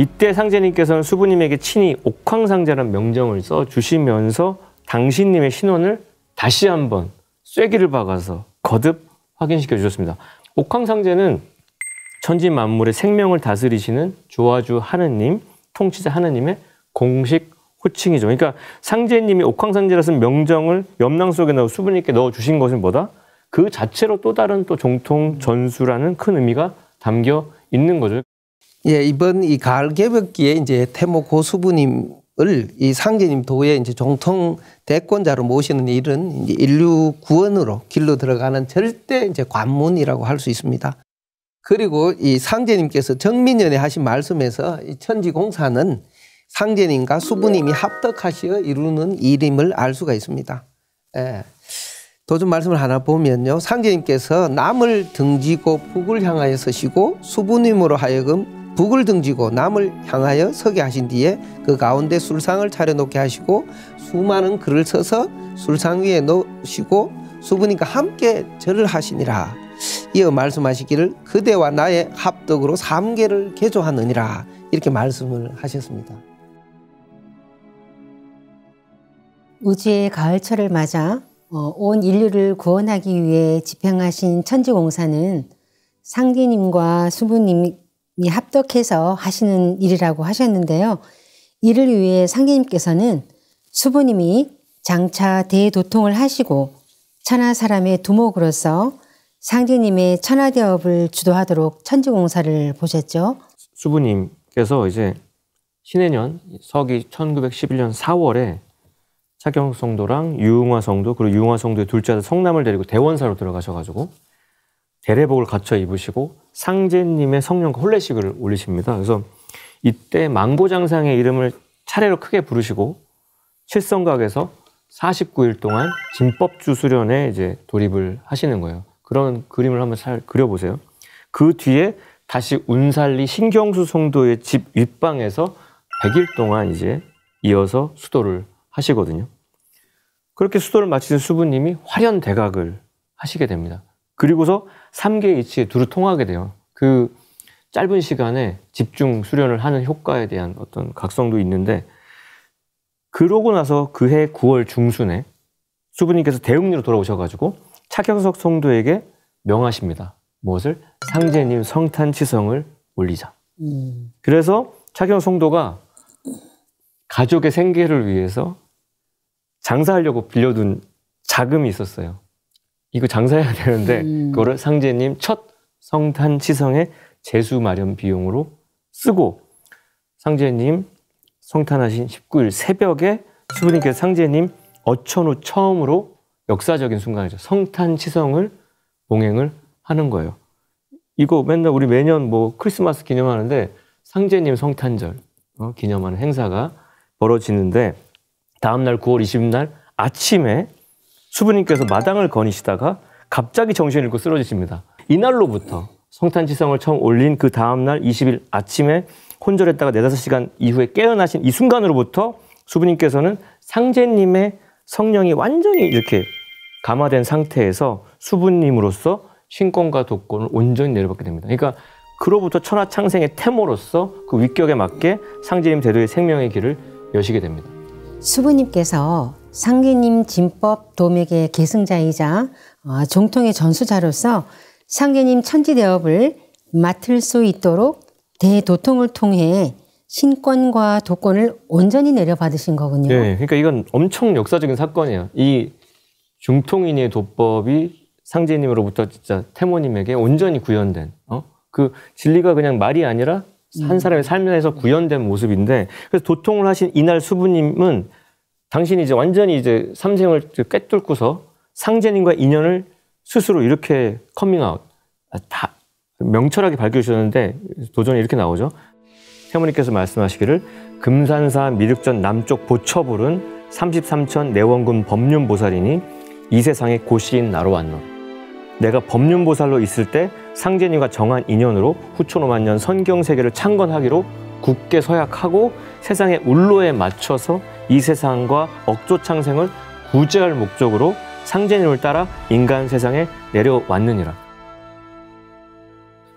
이때 상제님께서는 수부님에게 친히 옥황상제라는 명정을 써주시면서 당신님의 신원을 다시 한번 쐐기를 박아서 거듭 확인시켜 주셨습니다. 옥황상제는 천지 만물의 생명을 다스리시는 조화주 하느님, 통치자 하느님의 공식 호칭이죠. 그러니까 상제님이 옥황상제라 쓴 명정을 염랑 속에 넣어 수부님께 넣어주신 것은 뭐다? 그 자체로 또 다른 또 정통 전수라는 큰 의미가 담겨 있는 거죠. 예, 이번 이 가을 개벽기에 이제 태모 고수부님을 이 상제님 도에 이제 정통 대권자로 모시는 일은 이제 인류 구원으로 길로 들어가는 절대 이제 관문이라고 할 수 있습니다. 그리고 이 상제님께서 정민년에 하신 말씀에서 이 천지공사는 상제님과 수부님이 합덕하시어 이루는 일임을 알 수가 있습니다. 예. 도전 말씀을 하나 보면요. 상제님께서 남을 등지고 북을 향하여 서시고 수부님으로 하여금 북을 등지고 남을 향하여 서게 하신 뒤에 그 가운데 술상을 차려놓게 하시고 수많은 글을 써서 술상 위에 놓으시고 수부님과 함께 절을 하시니라. 이어 말씀하시기를 그대와 나의 합덕으로 삼계를 개조하느니라. 이렇게 말씀을 하셨습니다. 우주의 가을철을 맞아 온 인류를 구원하기 위해 집행하신 천지공사는 상제님과 수부님이 합덕해서 하시는 일이라고 하셨는데요. 이를 위해 상제님께서는 수부님이 장차 대도통을 하시고 천하 사람의 두목으로서 상제님의 천하대업을 주도하도록 천지공사를 보셨죠. 수부님께서 이제 신해년 서기 1911년 4월에 차경성도랑 유흥화성도 그리고 유흥화성도의 둘째 아들 성남을 데리고 대원사로 들어가셔가지고 대례복을 갖춰 입으시고 상제님의 성령과 혼례식을 올리십니다. 그래서 이때 망고장상의 이름을 차례로 크게 부르시고 칠성각에서 49일 동안 진법주 수련에 이제 돌입을 하시는 거예요. 그런 그림을 한번 잘 그려보세요. 그 뒤에 다시 운살리 신경수 성도의 집 윗방에서 100일 동안 이제 이어서 수도를 하시거든요. 그렇게 수도를 마치신 수부님이 화련대각을 하시게 됩니다. 그리고서 3개 이치에 두루 통하게 돼요. 그 짧은 시간에 집중 수련을 하는 효과에 대한 어떤 각성도 있는데 그러고 나서 그해 9월 중순에 수부님께서 대흥리로 돌아오셔가지고 차경석 성도에게 명하십니다. 무엇을? 상제님 성탄치성을 올리자. 그래서 차경석 성도가 가족의 생계를 위해서 장사하려고 빌려둔 자금이 있었어요. 이거 장사해야 되는데 그거를 상제님 첫 성탄치성의 제수 마련 비용으로 쓰고 상제님 성탄하신 19일 새벽에 수부님께서 상제님 어천 후 처음으로 역사적인 순간이죠. 성탄치성을 봉행을 하는 거예요. 이거 맨날 우리 매년 뭐 크리스마스 기념하는데 상제님 성탄절 기념하는 행사가 벌어지는데 다음날 9월 20일 아침에 수부님께서 마당을 거니시다가 갑자기 정신을 잃고 쓰러지십니다. 이날로부터 성탄치성을 처음 올린 그 다음날 20일 아침에 혼절했다가 4-5시간 이후에 깨어나신 이 순간으로부터 수부님께서는 상제님의 성령이 완전히 이렇게 감화된 상태에서 수부님으로서 신권과 도권을 온전히 내려받게 됩니다. 그러니까 그로부터 천하창생의 태모로서 그 위격에 맞게 상제님 대도의 생명의 길을 여시게 됩니다. 수부님께서 상제님 진법 도맥의 계승자이자 정통의 전수자로서 상제님 천지대업을 맡을 수 있도록 대도통을 통해 신권과 도권을 온전히 내려받으신 거군요. 네, 그러니까 이건 엄청 역사적인 사건이에요. 이 중통인의 도법이 상제님으로부터 진짜 태모님에게 온전히 구현된 그 진리가 그냥 말이 아니라 한 사람의 삶에서 구현된 모습인데 그래서 도통을 하신 이날 수부님은 당신이 이제 완전히 이제 삼생을 꿰뚫고서 상제님과 인연을 스스로 이렇게 커밍아웃 다 명철하게 밝혀주셨는데 도전이 이렇게 나오죠. 태모님께서 말씀하시기를 금산사 미륵전 남쪽 보처불은 33천 내원군 법륜보살이니 이 세상에 고시인 나로 왔노. 내가 법륜보살로 있을 때 상제님과 정한 인연으로 후촌 5만년 선경세계를 창건하기로 굳게 서약하고 세상의 울로에 맞춰서 이 세상과 억조창생을 구제할 목적으로 상제님을 따라 인간 세상에 내려왔느니라.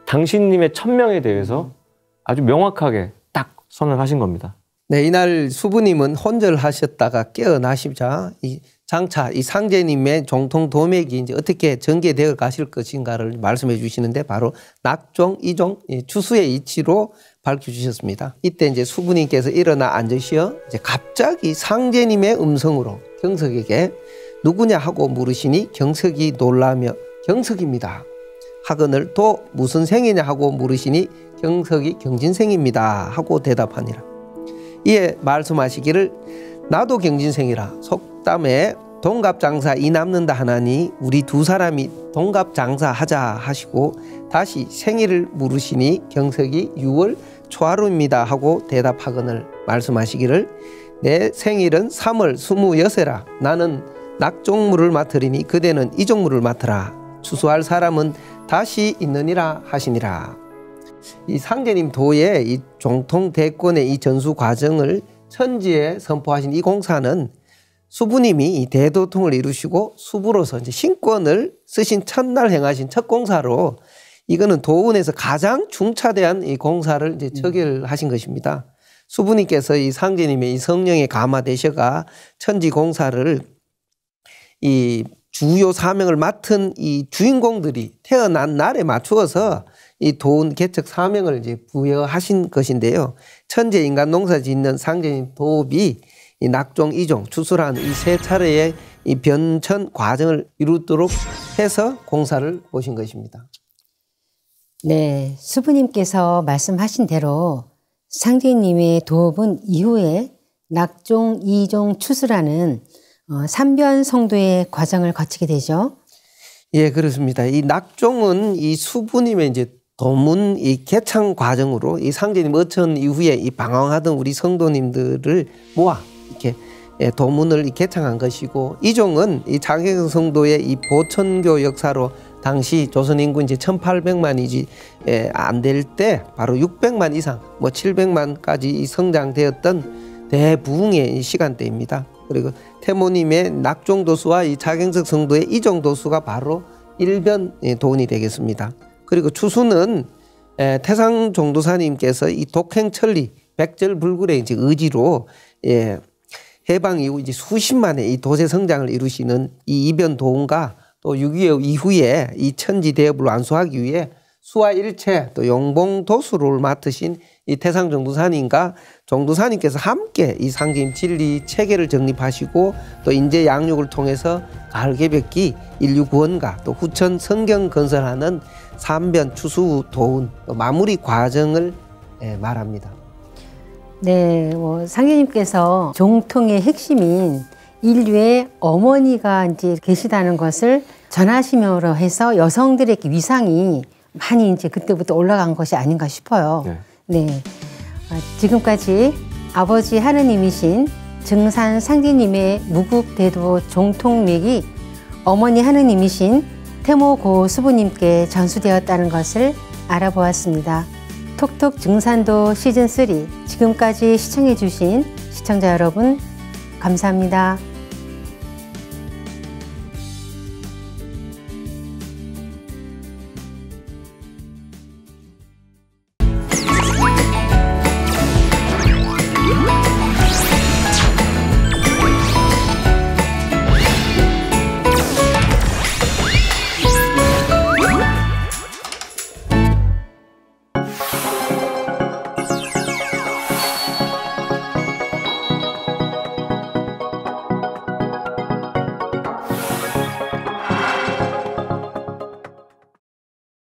당신님의 천명에 대해서 아주 명확하게 딱 선을 하신 겁니다. 네, 이날 수부님은 혼절하셨다가 깨어나시자 이 장차 이 상제님의 정통 도맥이 이제 어떻게 전개되어 가실 것인가를 말씀해 주시는데 바로 낙종, 이종, 추수의 이치로 밝혀주셨습니다. 이때 이제 수부님께서 일어나 앉으시어 이제 갑자기 상제님의 음성으로 경석에게 누구냐 하고 물으시니 경석이 놀라며 경석입니다 하거늘 또 무슨 생이냐 하고 물으시니 경석이 경진생입니다 하고 대답하니라. 이에 말씀하시기를 나도 경진생이라 속담에 동갑장사 이 남는다 하나니 우리 두 사람이 동갑장사하자 하시고 다시 생일을 물으시니 경석이 6월 초하루입니다 하고 대답하거늘 말씀하시기를 내 생일은 3월 26세라 나는 낙종무를 맡으리니 그대는 이종무를 맡으라 추수할 사람은 다시 있느니라 하시니라. 이 상제님 도의 이 정통 대권의 이 전수 과정을 천지에 선포하신 이 공사는 수부님이 이 대도통을 이루시고 수부로서 이제 신권을 쓰신 첫날 행하신 첫 공사로 이거는 도운에서 가장 중차대한 이 공사를 이제 처결하신 것입니다. 수부님께서 이 상제님의 이 성령에 감화되셔가 천지 공사를 이 주요 사명을 맡은 이 주인공들이 태어난 날에 맞추어서 이 도운 개척 사명을 이제 부여하신 것인데요. 천재 인간 농사 짓는 상제님 도읍이 이 낙종, 이종, 추수라는 이 세 차례의 이 변천 과정을 이루도록 해서 공사를 보신 것입니다. 네, 수부님께서 말씀하신 대로 상제님의 도읍은 이후에 낙종, 이종, 추수라는 삼변 성도의 과정을 거치게 되죠. 예, 그렇습니다. 이 낙종은 이 수부님의 이제 도문 이 개창 과정으로 이 상제님 어천 이후에 이 방황하던 우리 성도님들을 모아 이렇게 도문을 개창한 것이고, 이종은 이 장혜경 성도의 이 보천교 역사로 당시 조선 인구 이제 1,800만이지 안 될 때 바로 600만 이상, 뭐 700만까지 이 성장되었던 대부흥의 시간대입니다. 그리고 태모님의 낙종도수와 이 자경석 성도의 이종도수가 바로 일변 도운이 되겠습니다. 그리고 추수는 태상종도사님께서 이 독행천리 백절불굴의 이제 의지로 해방 이후 이제 수십만의 이 도세 성장을 이루시는 이 이변 도운과 또 6.25 이후에 이 천지 대업을 완수하기 위해 수와 일체 또 용봉도수를 맡으신 이 태상종도사님과 종도사님께서 함께 이 상제님 진리 체계를 정립하시고 또 인재 양육을 통해서 가을개벽기 인류 구원과 또 후천 성경 건설하는 삼변 추수 도운 마무리 과정을 말합니다. 네, 상제님께서 종통의 핵심인 인류의 어머니가 이제 계시다는 것을 전하시므로 해서 여성들의 위상이 많이 이제 그때부터 올라간 것이 아닌가 싶어요. 네. 지금까지 아버지 하느님이신 증산 상제님의 무국대도 종통맥이 어머니 하느님이신 태모고 수부님께 전수되었다는 것을 알아보았습니다. 톡톡 증산도 시즌3 지금까지 시청해 주신 시청자 여러분 감사합니다.